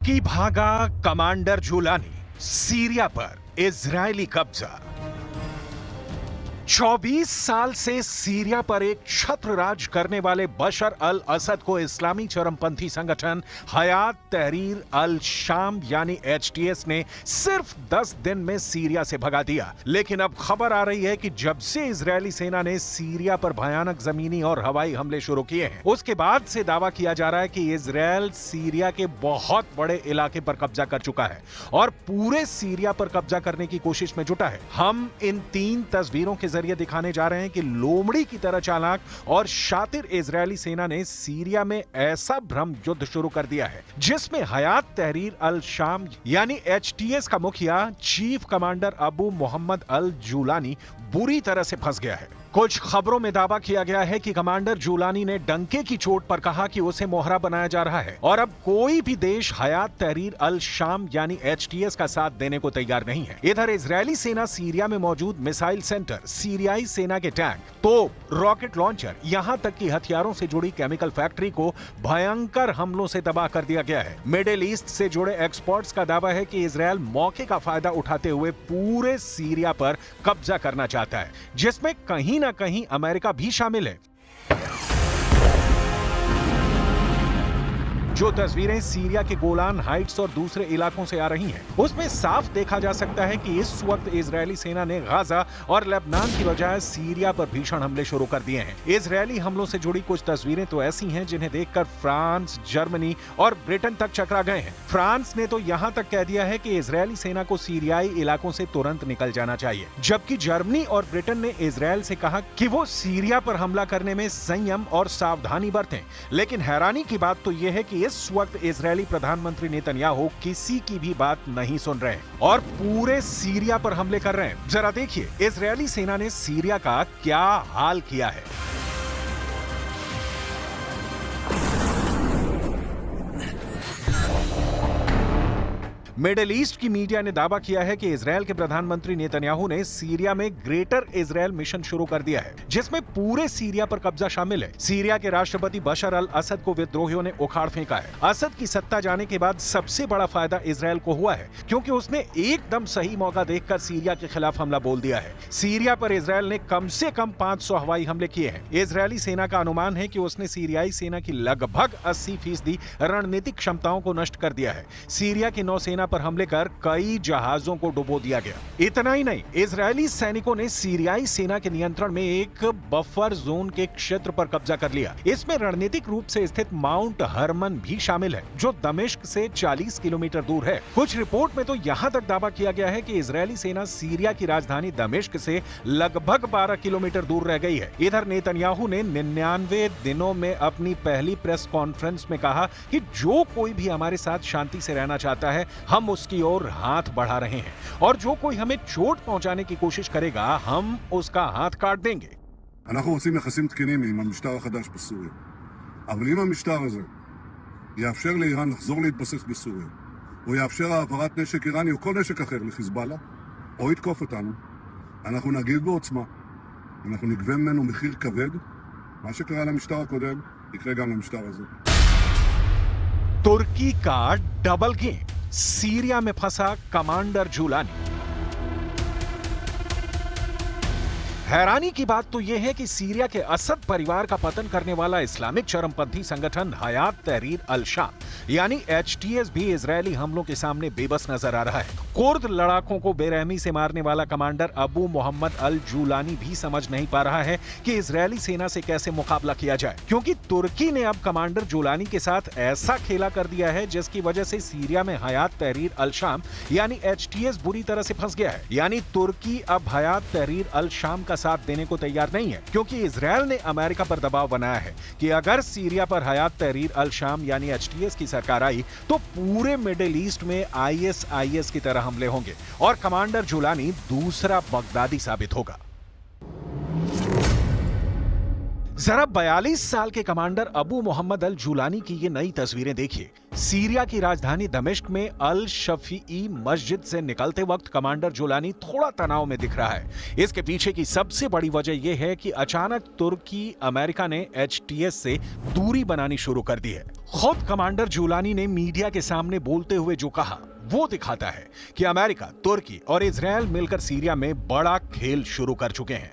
की भागा commander Jolani, Syria पर इजरायली कब्जा। 24 साल से सीरिया पर एक छत्र राज करने वाले बशर अल असद को इस्लामी चरमपंथी संगठन हयात तहरीर अल शाम यानी एचटीएस ने सिर्फ 10 दिन में सीरिया से भगा दिया। लेकिन अब खबर आ रही है कि जब से इजरायली सेना ने सीरिया पर भयानक जमीनी और हवाई हमले शुरू किए हैं, उसके बाद से दावा किया जा रहा है कि इजरायल सीरिया के बहुत बड़े इलाके पर कब्जा कर चुका है और पूरे सीरिया पर कब्जा करने की कोशिश में जुटा है। हम इन 3 तस्वीरों के जरिए दिखाने जा रहे हैं कि लोमड़ी की तरह चालाक और शातिर इजरायली सेना ने सीरिया में ऐसा भ्रम युद्ध शुरू कर दिया है जिसमें हयात तहरीर अल शाम यानी एचटीएस का मुखिया चीफ कमांडर अबू मोहम्मद अल जूलानी बुरी तरह से फंस गया है। कुछ खबरों में दावा किया गया है कि कमांडर जूलानी ने डंके की चोट पर कहा कि उसे मोहरा बनाया जा रहा है और अब कोई भी देश हयात तहरीर अल शाम यानी एचटीएस का साथ देने को तैयार नहीं है। इधर इजरायली सेना सीरिया में मौजूद मिसाइल सेंटर, सीरियाई सेना के टैंक, तोप, रॉकेट लॉन्चर, यहां तक कि हथियारों से जुड़ी केमिकल फैक्ट्री को भयंकर हमलों से तबाह कर दिया गया है। मिडिल ईस्ट से जुड़े एक्सपर्ट्स का दावा है कि इजरायल मौके का फायदा उठाते हुए पूरे सीरिया पर कब्जा करना चाहता है, जिसमें कहीं ना कहीं अमेरिका भी शामिल है। जो तस्वीरें सीरिया के गोलान हाइट्स और दूसरे इलाकों से आ रही हैं, उसमें साफ देखा जा सकता है कि इस वक्त इजरायली सेना ने गाजा और लेबनान की बजाय सीरिया पर भीषण हमले शुरू कर दिए हैं। इजरायली हमलों से जुड़ी कुछ तस्वीरें तो ऐसी हैं जिन्हें देखकर फ्रांस, जर्मनी और ब्रिटेन तक चकरा गए हैं। फ्रांस ने तो यहां तक कह दिया है कि इजरायली सेना को सीरियाई इलाकों से तुरंत निकल जाना चाहिए, जबकि जर्मनी और ब्रिटेन ने इजरायल से कहा कि वो सीरिया पर हमला करने में संयम और सावधानी बरतें। लेकिन हैरानी की बात तो यह है कि इस वक्त इजरायली प्रधानमंत्री नेतन्याहू किसी की भी बात नहीं सुन रहे हैं और पूरे सीरिया पर हमले कर रहे हैं। जरा देखिए इजरायली सेना ने सीरिया का क्या हाल किया है। मिडिल ईस्ट की मीडिया ने दावा किया है कि इजरायल के प्रधानमंत्री नेतन्याहू ने सीरिया में ग्रेटर इजरायल मिशन शुरू कर दिया है, जिसमें पूरे सीरिया पर कब्जा शामिल है। सीरिया के राष्ट्रपति बशर अल असद को विद्रोहियों ने उखाड़ फेंका है। असद की सत्ता जाने के बाद सबसे बड़ा फायदा इजरायल को हुआ है, क्योंकि उसने एकदम सही मौका देखकर सीरिया के खिलाफ हमला बोल दिया है। सीरिया पर इजरायल ने कम से कम 500 हवाई हमले किए हैं। इजरायली सेना का अनुमान है कि उसने सीरियाई सेना की लगभग 80% रणनीतिक क्षमताओं को नष्ट कर दिया है। सीरिया की नौसेना पर हमले कर कई जहाजों को डुबो दिया गया। इतना ही नहीं, इजरायली सैनिकों ने सीरियाई सेना के नियंत्रण में एक बफर जोन के क्षेत्र पर कब्जा कर लिया। इसमें रणनीतिक रूप से स्थित माउंट हरमन भी शामिल है, जो दमिश्क से 40 किलोमीटर दूर है। कुछ रिपोर्ट में तो यहां तक दावा किया गया है कि इजरायली सेना सीरिया की राजधानी दमिश्क से लगभग 12 किलोमीटर दूर रह गई है। इधर नेतन्याहू ने 99 दिनों में अपनी पहली प्रेस कॉन्फ्रेंस में कहा कि जो कोई भी हमारे साथ शांति से रहना चाहता है, हम उसकी ओर हाथ बढ़ा रहे हैं और जो कोई हमें चोट पहुंचाने की कोशिश करेगा, हम उसका हाथ काट देंगे। אנחנו רוצים יחסים תקינים עם המשטר החדש בסוריה. אבל אם המשטר הזה יאפשר לאיראן לחזור להתבסס בסוריה, או יאפשר העברת נשק איראני או כל נשק אחר לחיזבאללה, או יתקוף אותנו, אנחנו נגיב בעוצמה. אנחנו נגבה ממנו מחיר כבד. מה שקרה למשטר הקודם יקרה גם למשטר הזה. तुर्की का डबल गेम, सीरिया में फंसा कमांडर जूलानी। हैरानी की बात तो यह है कि सीरिया के असद परिवार का पतन करने वाला इस्लामिक चरमपंथी संगठन हयात तहरीर अल शाम यानी एचटीएस भी इजरायली हमलों के सामने बेबस नजर आ रहा है। कुर्द लड़ाकों को बेरहमी से मारने वाला कमांडर अबू मोहम्मद अल जूलानी भी समझ नहीं पा रहा है कि इजरायली सेना से कैसे मुकाबला किया जाए, क्योंकि तुर्की ने अब कमांडर जूलानी के साथ ऐसा खेला कर दिया है जिसकी वजह से सीरिया में हयात तहरीर अल शाम यानी एचटीएस बुरी तरह से फंस गया है। यानी तुर्की अब हयात तहरीर अल शाम का साथ देने को तैयार नहीं है, क्योंकि इजरायल ने अमेरिका पर दबाव बनाया है कि अगर सीरिया पर हयात तहरीर अल शाम यानी एचटीएस की सरकार आई तो पूरे मिडिल ईस्ट में आईएसआईएस की तरह हमले होंगे और कमांडर जूलानी दूसरा बगदादी साबित होगा। जरा 42 साल के कमांडर अबू मोहम्मद अल जूलानी की ये नई तस्वीरें देखिए। सीरिया की राजधानी दमिश्क में अल शफीई मस्जिद से निकलते वक्त कमांडर जूलानी थोड़ा तनाव में दिख रहा है। इसके पीछे की सबसे बड़ी वजह यह है कि अचानक तुर्की अमेरिका ने HTS से दूरी बनानी शुरू कर दी है। खुद कमांडर जूलानी ने मीडिया के सामने बोलते हुए जो कहा वो दिखाता है कि अमेरिका, तुर्की और इजरायल मिलकर सीरिया में बड़ा खेल शुरू कर चुके हैं।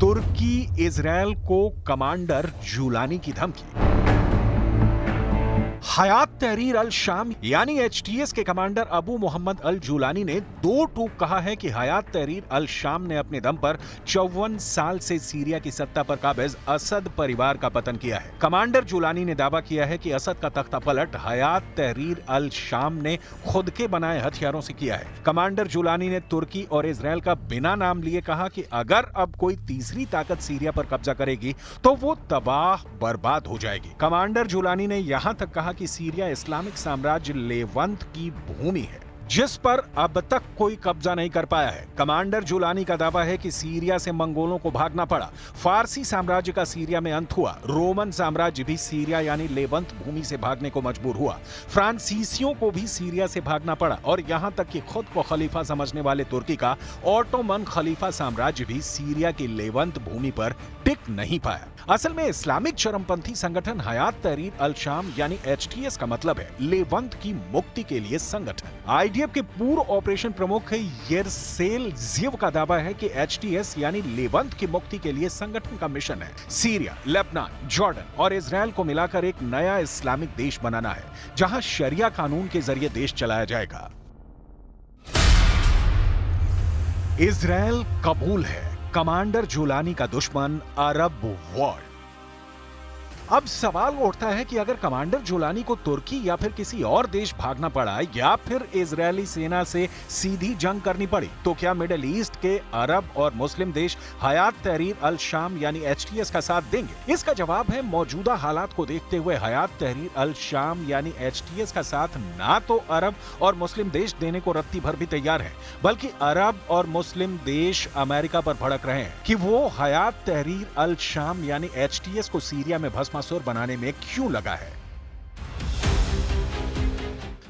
तुर्की इजरायल को कमांडर जूलानी की धमकी। हयात तहरीर अल शाम यानी HTS के कमांडर अबू मोहम्मद अल जूलानी ने दो टूक कहा है कि हयात तहरीर अल शाम ने अपने दम पर 54 साल से सीरिया की सत्ता पर काबिज असद परिवार का पतन किया है। कमांडर जूलानी ने दावा किया है कि असद का तख्ता पलट हयात तहरीर अल शाम ने खुद के बनाए हथियारों से किया है। कमांडर जूलानी ने तुर्की और इजरायल का बिना नाम लिए कहा कि अगर अब कोई तीसरी ताकत सीरिया पर कब्जा करेगी तो वो तबाह बर्बाद हो जाएगी। कमांडर जूलानी ने यहां तक कहा कि सीरिया इस्लामिक साम्राज्य लेवंत की भूमि है जिस पर अब तक कोई कब्जा नहीं कर पाया है। कमांडर जूलानी का दावा है कि सीरिया से मंगोलों को भागना पड़ा, फारसी साम्राज्य का सीरिया में अंत हुआ, रोमन साम्राज्य भी सीरिया यानी लेवंत भूमि से भागने को मजबूर हुआ, फ्रांसीसियों को भी सीरिया से भागना पड़ा और यहां तक कि खुद को खलीफा समझने वाले तुर्की का ऑटोमन खलीफा साम्राज्य भी सीरिया की लेवंत भूमि पर टिक नहीं पाया। असल में इस्लामिक चरमपंथी संगठन हयात तहरीर अल शाम यानी HTS का मतलब है लेवंत की मुक्ति के लिए संगठन। IDF के पूर्व ऑपरेशन प्रमुख येरसेल ज़िव का दावा है कि HTS यानी लेवंत की मुक्ति के लिए संगठन का मिशन है सीरिया, लेबनान, जॉर्डन और इजरायल को मिलाकर एक नया इस्लामिक देश बनाना है जहां शरिया कानून के जरिए देश चलाया जाएगा। इजरायल कबूल है कमांडर जूलानी का दुश्मन अरब वर्ल्ड। अब सवाल उठता है कि अगर कमांडर जूलानी को तुर्की या फिर किसी और देश भागना पड़ा या फिर इजरायली सेना से सीधी जंग करनी पड़ी तो क्या मिडिल ईस्ट के अरब और मुस्लिम देश हयात तहरीर अल शाम यानी HTS का साथ देंगे? इसका जवाब है मौजूदा हालात को देखते हुए हयात तहरीर अल शाम यानी HTS का साथ ना तो अरब और मुस्लिम देश देने को रत्ती भर भी तैयार है, बल्कि अरब और मुस्लिम देश अमेरिका पर भड़क रहे हैं कि वो हयात तहरीर अल शाम यानी HTS को सीरिया में भस्मासुर बनाने में क्यों लगा है।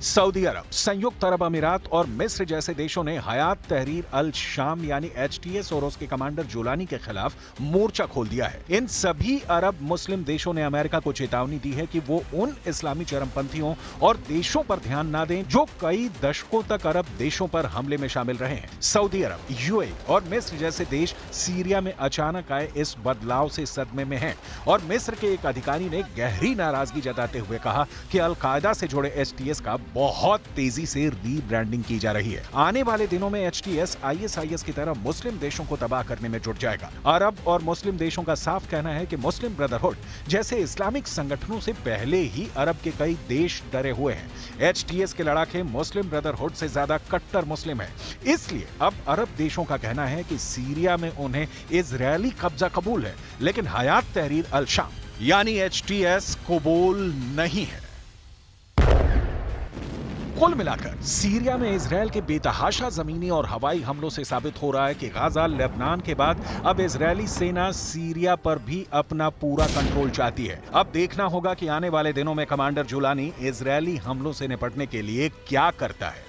सऊदी अरब, संयुक्त अरब अमीरात और मिस्र जैसे देशों ने हयात तहरीर अल शाम यानी HTS और उसके कमांडर जूलानी के खिलाफ मोर्चा खोल दिया है। इन सभी अरब मुस्लिम देशों ने अमेरिका को चेतावनी दी है कि वो उन इस्लामी चरमपंथियों और देशों पर ध्यान ना दें जो कई दशकों तक अरब देशों पर हमले में शामिल रहे हैं। सऊदी अरब, UAE और मिस्र जैसे देश सीरिया में अचानक आए इस बदलाव से सदमे में हैं और मिस्र के एक अधिकारी ने गहरी नाराजगी जताते हुए कहा कि अल-कायदा से जुड़े HTS का बहुत तेजी से रीब्रांडिंग की जा रही है। आने वाले दिनों में HTS ISIS की तरह मुस्लिम देशों को तबाह करने में जुट जाएगा। अरब और मुस्लिम देशों का साफ कहना है कि मुस्लिम ब्रदरहुड जैसे इस्लामिक संगठनों से पहले ही अरब के कई देश डरे हुए हैं। HTS के लड़ाके मुस्लिम ब्रदरहुड से ज्यादा कट्टर मुस्लिम है, इसलिए अब अरब देशों का कहना है कि सीरिया में उन्हें इजरायली कब्जा कबूल है, लेकिन हयात तहरीर अल शाम यानी HTS कबूल नहीं है। कुल मिलाकर सीरिया में इजरायल के बेतहाशा जमीनी और हवाई हमलों से साबित हो रहा है कि गाजा, लेबनान के बाद अब इजरायली सेना सीरिया पर भी अपना पूरा कंट्रोल चाहती है। अब देखना होगा कि आने वाले दिनों में कमांडर जूलानी इजरायली हमलों से निपटने के लिए क्या करता है।